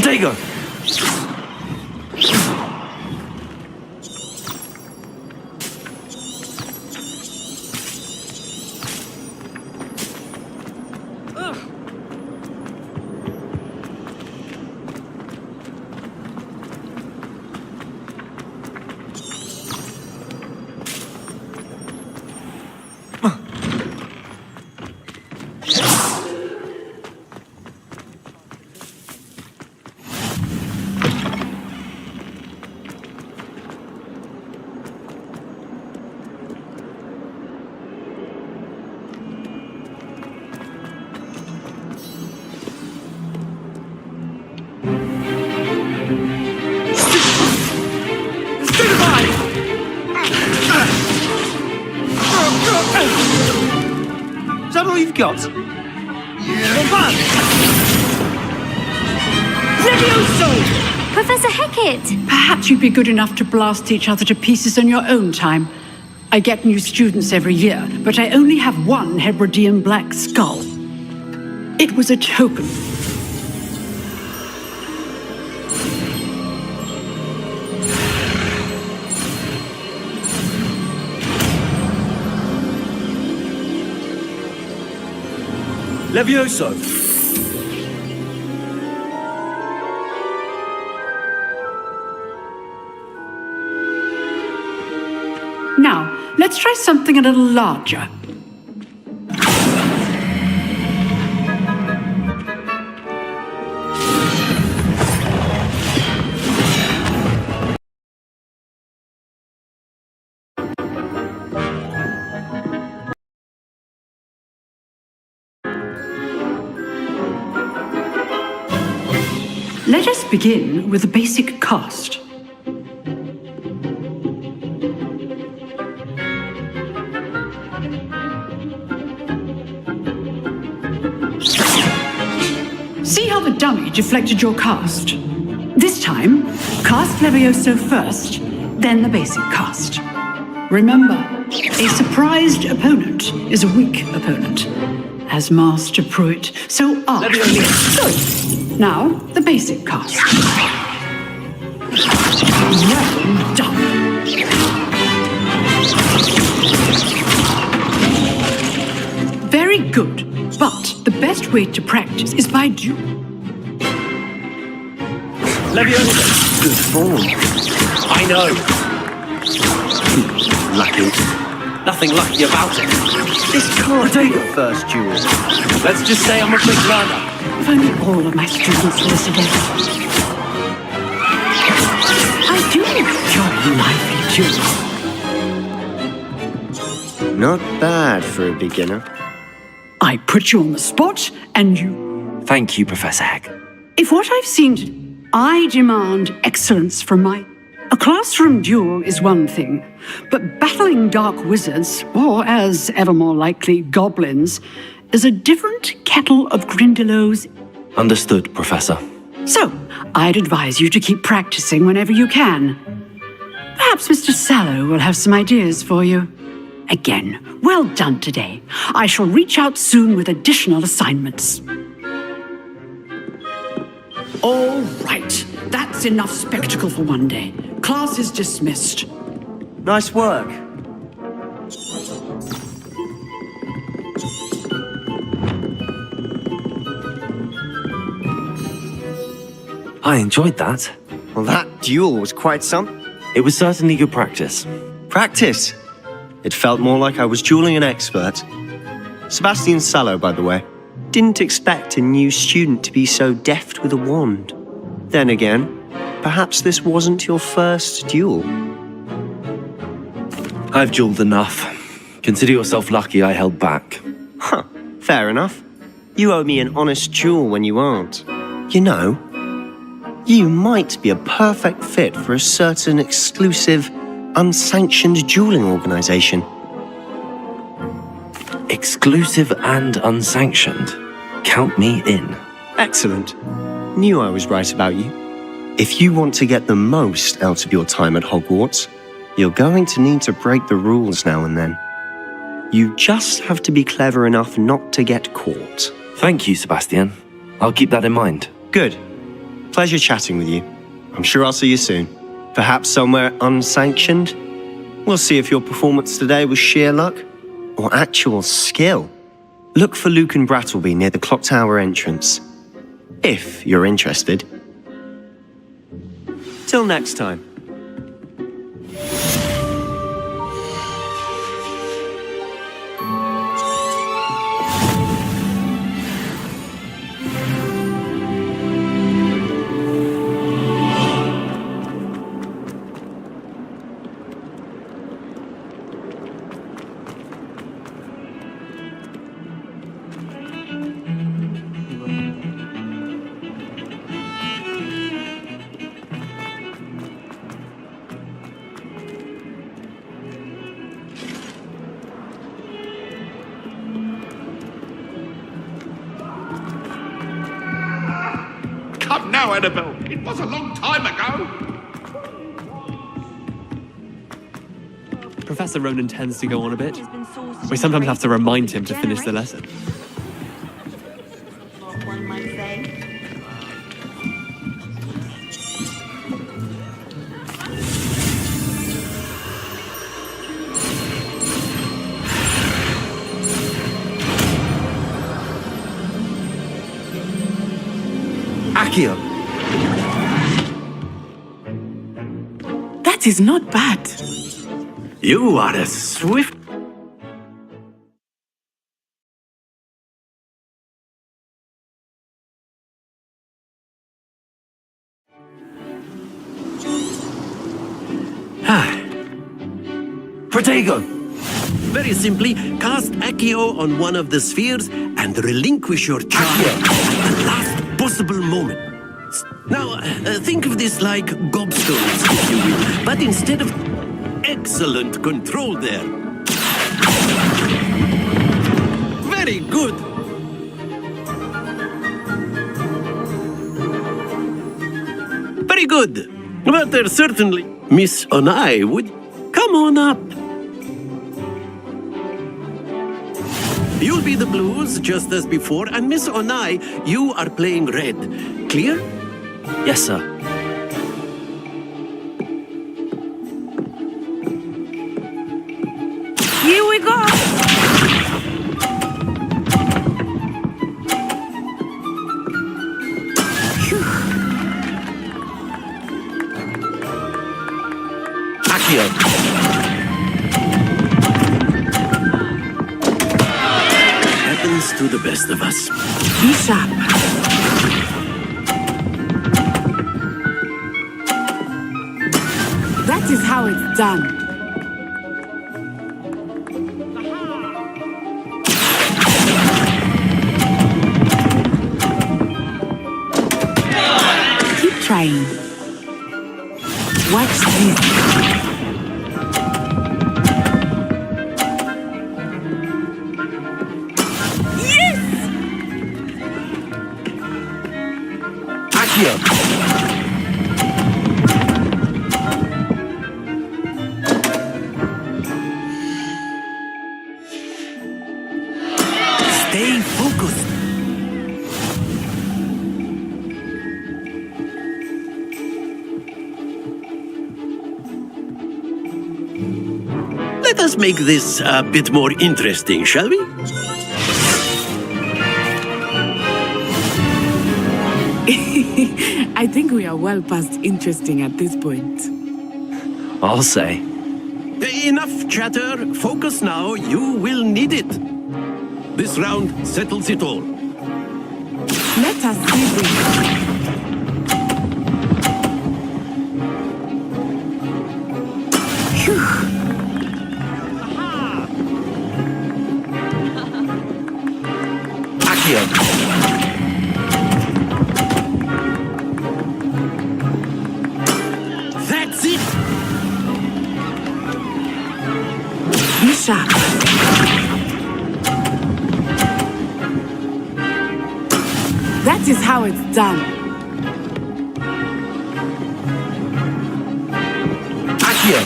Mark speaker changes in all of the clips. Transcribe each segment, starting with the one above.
Speaker 1: Protego!
Speaker 2: Is that all you've got?
Speaker 3: Levioso!
Speaker 4: Professor Hecat!
Speaker 3: Perhaps you'd be good enough to blast each other to pieces on your own time. I get new students every year, but I only have one Hebridean black skull. It was a token.
Speaker 1: Levioso!
Speaker 3: Now, let's try something a little larger. Let us begin with the basic cast. See how the dummy deflected your cast? This time, cast Levioso first, then the basic cast. Remember, a surprised opponent is a weak opponent, as Master Pruitt so artfully. Good. Now, the basic cast. Well done. Very good. But the best way to practice is by duel.
Speaker 1: Levioso!
Speaker 2: Good form.
Speaker 1: I know!
Speaker 2: Lucky.
Speaker 1: Nothing lucky about it.
Speaker 2: This can't be your first duel.
Speaker 1: Let's just say I'm a quick learner.
Speaker 3: If only all of my students were this again. I do enjoy lively duels.
Speaker 2: Not bad for a beginner.
Speaker 3: I put you on the spot, and you...
Speaker 1: Thank you, Professor Heck.
Speaker 3: If what I've seen, I demand excellence from my... A classroom duel is one thing, but battling dark wizards, or as ever more likely, goblins, is a different kettle of Grindylows.
Speaker 1: Understood, Professor.
Speaker 3: So, I'd advise you to keep practicing whenever you can. Perhaps Mr. Sallow will have some ideas for you. Again, well done today. I shall reach out soon with additional assignments. All right, that's enough spectacle for one day. Class is dismissed.
Speaker 2: Nice work.
Speaker 1: I enjoyed that.
Speaker 2: Well, that duel was quite something.
Speaker 1: It was certainly good practice.
Speaker 2: Practice. It felt more like I was dueling an expert. Sebastian Sallow, by the way. Didn't expect a new student to be so deft with a wand. Then again, perhaps this wasn't your first duel.
Speaker 1: I've dueled enough. Consider yourself lucky I held back.
Speaker 2: Huh, fair enough. You owe me an honest duel when you aren't. You know, you might be a perfect fit for a certain exclusive, unsanctioned dueling organization.
Speaker 1: Exclusive and unsanctioned. Count me in.
Speaker 2: Excellent. Knew I was right about you. If you want to get the most out of your time at Hogwarts, you're going to need to break the rules now and then. You just have to be clever enough not to get caught.
Speaker 1: Thank you, Sebastian. I'll keep that in mind.
Speaker 2: Good. Pleasure chatting with you. I'm sure I'll see you soon. Perhaps somewhere unsanctioned? We'll see if your performance today was sheer luck or actual skill. Look for Luke and Brattleby near the clock tower entrance, if you're interested. Till next time.
Speaker 4: Come now, Annabelle. It was a long time ago.
Speaker 5: Professor Ronan tends to go on a bit. We sometimes have to remind him to finish the lesson.
Speaker 6: One might say.
Speaker 7: Akio!
Speaker 8: That is not bad.
Speaker 7: You are a swift... Protego! Very simply, cast Akio on one of the spheres and relinquish your charge at the last possible moment. Now, think of this like gobstones, if you will, but instead of... Excellent control there. Very good. Very good. But there's certainly... Miss Onai would... Come on up. You'll be the blues, just as before, and Miss Onai, you are playing red. Clear?
Speaker 1: Yes, sir.
Speaker 8: Here we go.
Speaker 7: Akio. Happens to the best of us.
Speaker 8: Be sharp. That is how it's done. Keep trying. Watch this.
Speaker 7: Stay focused. Let us make this a bit more interesting, shall we?
Speaker 8: I think we are well past interesting at this point.
Speaker 1: I'll say.
Speaker 7: Enough chatter. Focus now. You will need it. This round settles it all.
Speaker 8: Let us see this.
Speaker 7: Akio. That's it.
Speaker 8: Be sharp. That is how it's done.
Speaker 7: Akio.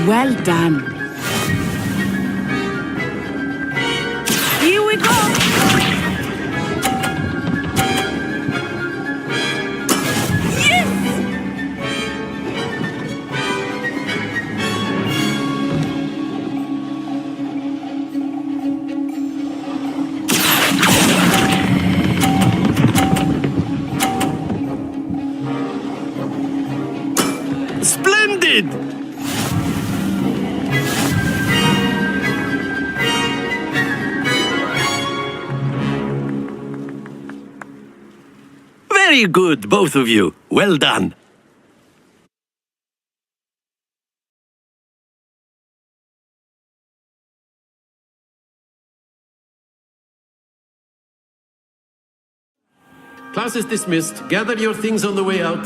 Speaker 8: Well done.
Speaker 7: Splendid! Very good, both of you. Well done. Class is dismissed. Gather your things on the way out.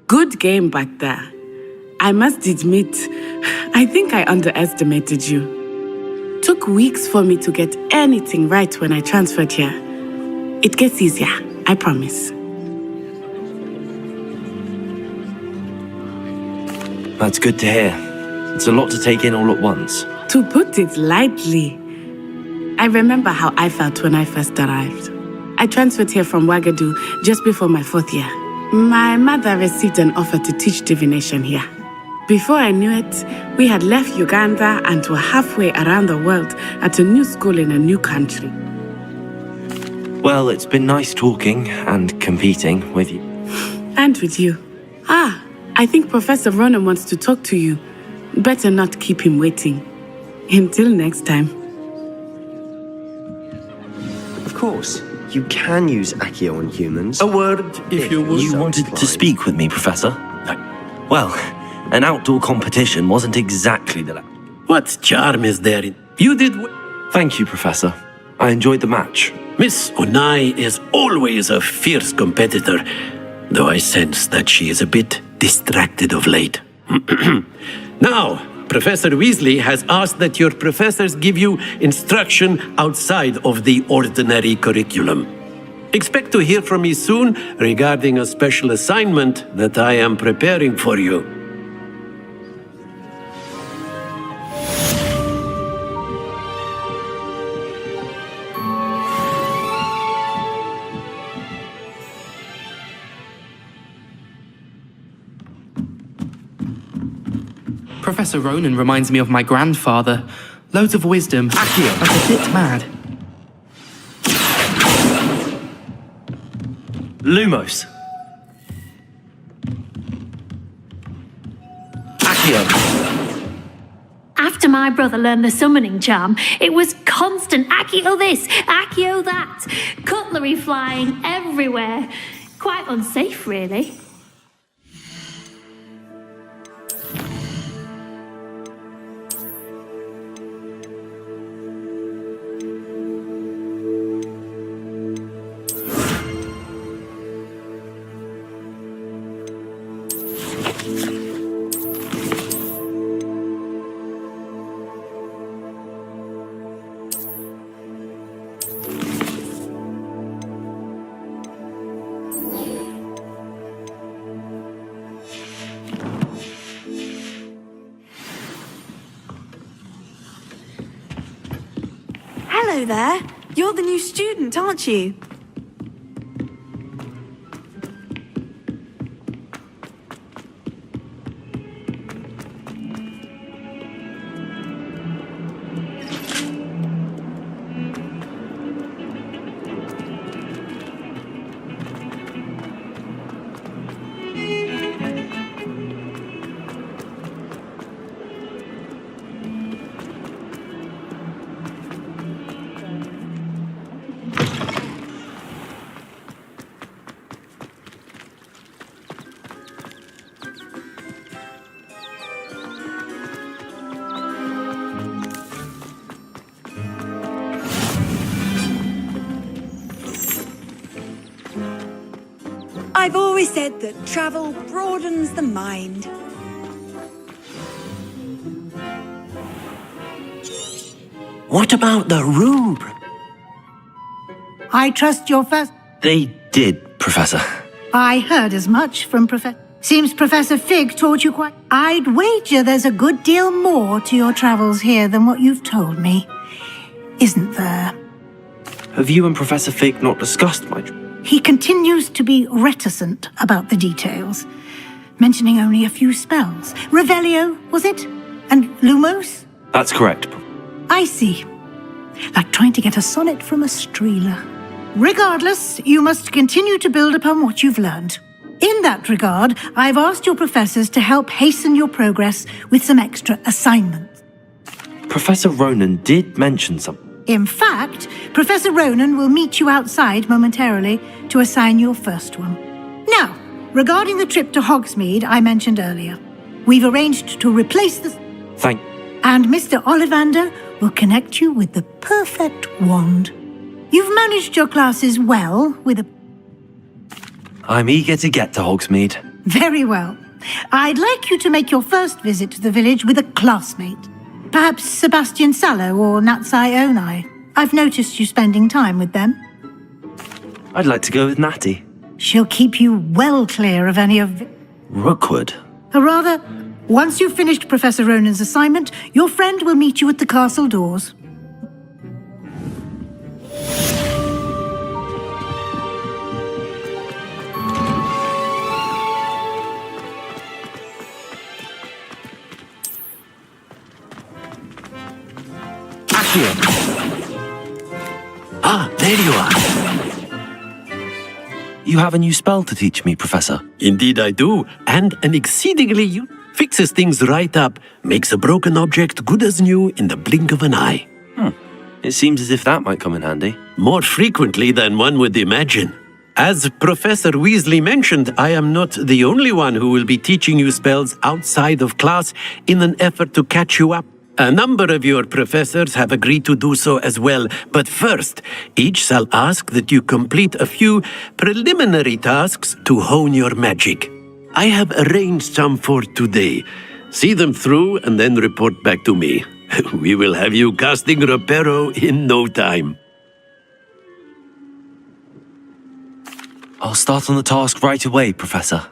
Speaker 8: Good game back there. I must admit, I think I underestimated you. Took weeks for me to get anything right when I transferred here. It gets easier, I promise.
Speaker 1: That's good to hear. It's a lot to take in all at once.
Speaker 8: To put it lightly, I remember how I felt when I first arrived. I transferred here from Wagadu just before my 4th year. My mother received an offer to teach divination here. Before I knew it, we had left Uganda and were halfway around the world at a new school in a new country.
Speaker 1: Well, it's been nice talking and competing with you.
Speaker 8: And with you. I think Professor Ronan wants to talk to you. Better not keep him waiting. Until next time.
Speaker 2: Of course, you can use Accio on humans.
Speaker 7: A word, if you would.
Speaker 1: You wanted to speak with me, Professor? Well, an outdoor competition wasn't exactly the...
Speaker 7: What charm is there in... You did...
Speaker 1: Thank you, Professor. I enjoyed the match.
Speaker 7: Miss Onai is always a fierce competitor, though I sense that she is a bit distracted of late. Now, Professor Weasley has asked that your professors give you instruction outside of the ordinary curriculum. Expect to hear from me soon regarding a special assignment that I am preparing for you.
Speaker 6: Professor Ronan reminds me of my grandfather. Loads of wisdom, but a bit mad.
Speaker 1: Lumos. Accio.
Speaker 9: After my brother learned the summoning charm, it was constant Accio this, Accio that. Cutlery flying everywhere. Quite unsafe, really.
Speaker 10: Hello there. You're the new student, aren't you?
Speaker 11: I've always said that travel broadens the mind.
Speaker 7: What about the room?
Speaker 12: I trust your first...
Speaker 1: They did, Professor.
Speaker 12: I heard as much from Professor... Seems Professor Fig taught you quite... I'd wager there's a good deal more to your travels here than what you've told me. Isn't there?
Speaker 1: Have you and Professor Fig not discussed my...
Speaker 12: He continues to be reticent about the details, mentioning only a few spells. Revelio, was it? And Lumos?
Speaker 1: That's correct.
Speaker 12: I see. Like trying to get a sonnet from a streeler. Regardless, you must continue to build upon what you've learned. In that regard, I've asked your professors to help hasten your progress with some extra assignments.
Speaker 1: Professor Ronan did mention something.
Speaker 12: In fact, Professor Ronan will meet you outside momentarily to assign your first one. Now, regarding the trip to Hogsmeade I mentioned earlier, we've arranged to replace the...
Speaker 1: Thank...
Speaker 12: And Mr. Ollivander will connect you with the perfect wand. You've managed your classes well with a...
Speaker 1: I'm eager to get to Hogsmeade.
Speaker 12: Very well. I'd like you to make your first visit to the village with a classmate. Perhaps Sebastian Sallow or Natsai Onai. I've noticed you spending time with them.
Speaker 1: I'd like to go with Natty.
Speaker 12: She'll keep you well clear of any of...
Speaker 1: Rookwood?
Speaker 12: Or rather, once you've finished Professor Ronan's assignment, your friend will meet you at the castle doors.
Speaker 7: Ah, there you are.
Speaker 1: You have a new spell to teach me, Professor.
Speaker 7: Indeed I do, and an exceedingly fixes things right up, makes a broken object good as new in the blink of an eye.
Speaker 1: It seems as if that might come in handy.
Speaker 7: More frequently than one would imagine. As Professor Weasley mentioned, I am not the only one who will be teaching you spells outside of class in an effort to catch you up. A number of your professors have agreed to do so as well, but first, each shall ask that you complete a few preliminary tasks to hone your magic. I have arranged some for today. See them through and then report back to me. We will have you casting Reparo in no time.
Speaker 1: I'll start on the task right away, Professor.